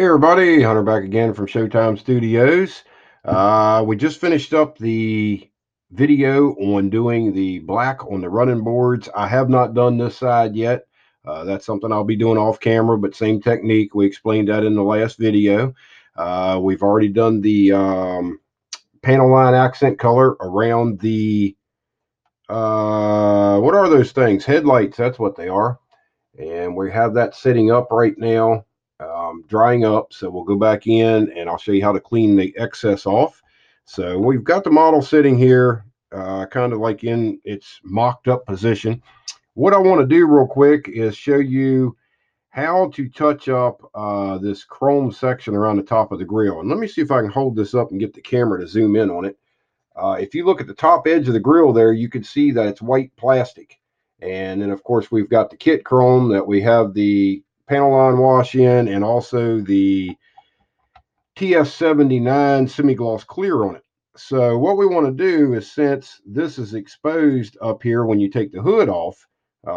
Hey everybody, Hunter back again from Showtime Studios. We just finished up the video on doing the black on the running boards. I have not done this side yet. That's something I'll be doing off camera, but same technique. We explained that in the last video. We've already done the panel line accent color around the, what are those things? Headlights, that's what they are. And we have that sitting up right now, drying up. So we'll go back in and I'll show you how to clean the excess off. So we've got the model sitting here, kind of like in its mocked up position. What I want to do real quick is show you how to touch up this chrome section around the top of the grill. And let me see if I can hold this up and get the camera to zoom in on it. If you look at the top edge of the grill there, you can see that it's white plastic. And then, of course, we've got the kit chrome that we have the panel line wash in and also the TS79 semi-gloss clear on it. So what we want to do is, since this is exposed up here when you take the hood off,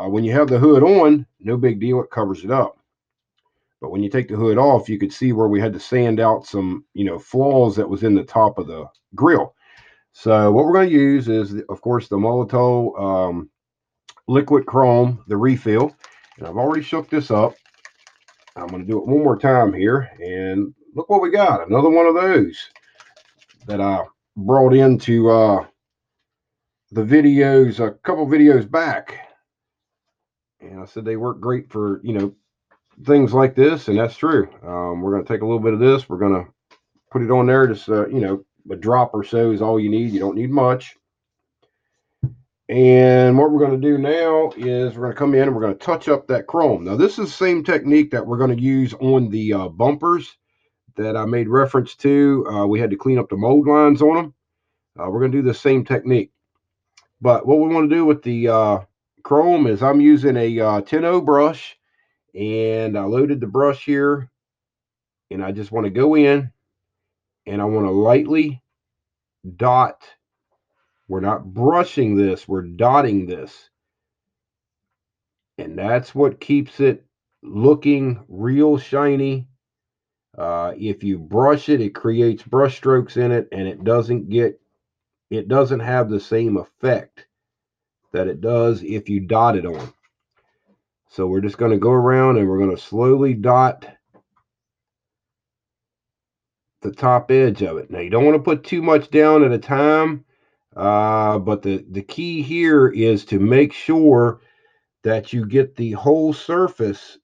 when you have the hood on, no big deal, it covers it up. But when you take the hood off, you could see where we had to sand out some, flaws that was in the top of the grill. So what we're going to use is, of course, the Molotov liquid chrome, the refill. And I've already shook this up. I'm going to do it one more time here. And look what we got. Another one of those that I brought into the videos a couple videos back. And I said they work great for, things like this. And that's true. We're going to take a little bit of this. We're going to put it on there. Just, a drop or so is all you need. You don't need much. And what we're going to do now is we're going to come in and we're going to touch up that chrome. Now, this is the same technique that we're going to use on the bumpers that I made reference to. We had to clean up the mold lines on them. We're going to do the same technique. But what we want to do with the chrome is I'm using a 10-0 brush, and I loaded the brush here, and I just want to go in and I want to lightly dot. We're not brushing this, we're dotting this. And that's what keeps it looking real shiny. If you brush it, it creates brush strokes in it, and it doesn't have the same effect that it does if you dot it on. So we're just going to go around and we're going to slowly dot the top edge of it. Now, you don't want to put too much down at a time, but the key here is to make sure that you get the whole surface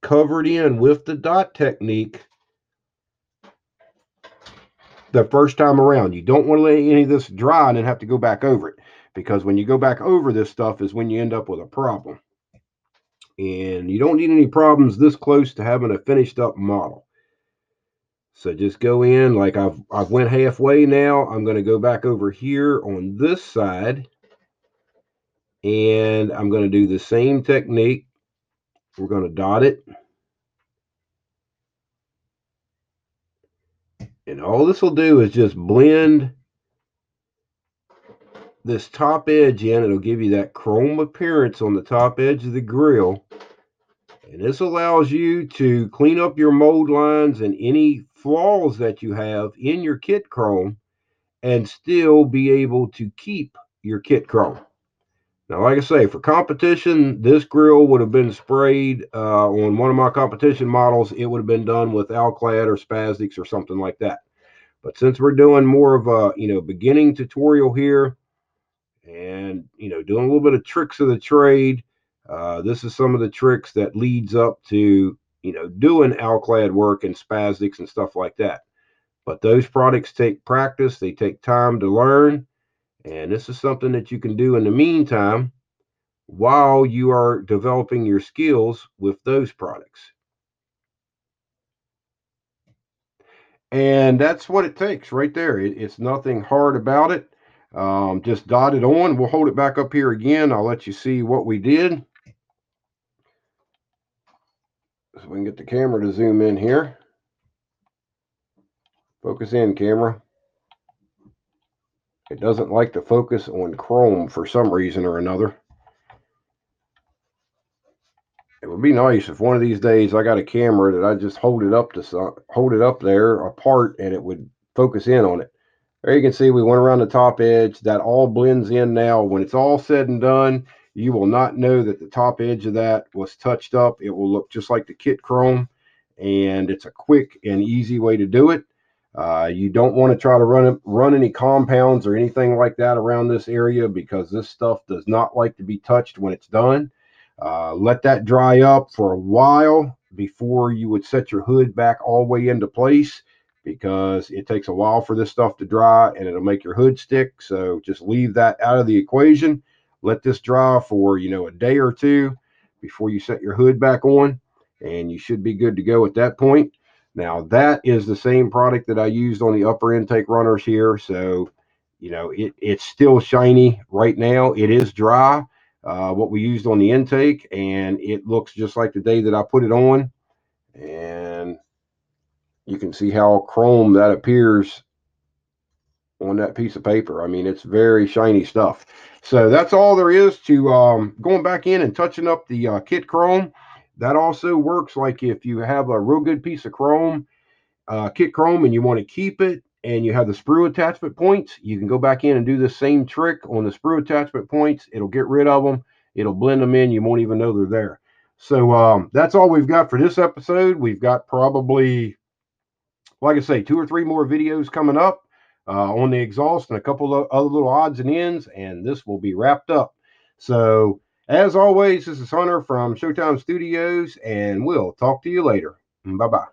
covered in with the dot technique the first time around. You don't want to let any of this dry and then have to go back over it, because when you go back over this stuff is when you end up with a problem. And you don't need any problems this close to having a finished up model. So just go in, like I've went halfway now. I'm going to go back over here on this side, and I'm going to do the same technique. We're going to dot it. And all this will do is just blend this top edge in. It'll give you that chrome appearance on the top edge of the grill. And this allows you to clean up your mold lines and any flaws that you have in your kit chrome and still be able to keep your kit chrome. Now, like I say, for competition, this grill would have been sprayed on one of my competition models. It would have been done with Alclad or Spastics or something like that. But since we're doing more of a, beginning tutorial here, and, doing a little bit of tricks of the trade, this is some of the tricks that leads up to, doing Alclad work and Spastics and stuff like that. But those products take practice. They take time to learn. And this is something that you can do in the meantime while you are developing your skills with those products. And that's what it takes right there. It's nothing hard about it. Just dot it on. We'll hold it back up here again. I'll let you see what we did. So we can get the camera to zoom in here. Focus in, camera. It doesn't like to focus on chrome for some reason or another. And we'll It'd be nice if one of these days I got a camera that I just hold it up there apart and it would focus in on it. There you can see we went around the top edge. That all blends in now. When it's all said and done, you will not know that the top edge of that was touched up. It will look just like the kit chrome, and it's a quick and easy way to do it. You don't want to try to run any compounds or anything like that around this area because this stuff does not like to be touched when it's done. Let that dry up for a while before you would set your hood back all the way into place because it takes a while for this stuff to dry and it'll make your hood stick. So just leave that out of the equation. Let this dry for, a day or two before you set your hood back on, and you should be good to go at that point. Now, that is the same product that I used on the upper intake runners here. So, it's still shiny right now. It is dry, what we used on the intake, and it looks just like the day that I put it on. And you can see how chrome that appears on that piece of paper. I mean, it's very shiny stuff. So that's all there is to going back in and touching up the kit chrome. That also works like if you have a real good piece of chrome, kit chrome, and you want to keep it and you have the sprue attachment points, you can go back in and do the same trick on the sprue attachment points. It'll get rid of them. It'll blend them in. You won't even know they're there. So that's all we've got for this episode. We've got probably, like I say, 2 or 3 more videos coming up on the exhaust and a couple of other little odds and ends, and this will be wrapped up. So, as always, this is Hunter from Showtime Studios, and we'll talk to you later. Bye bye.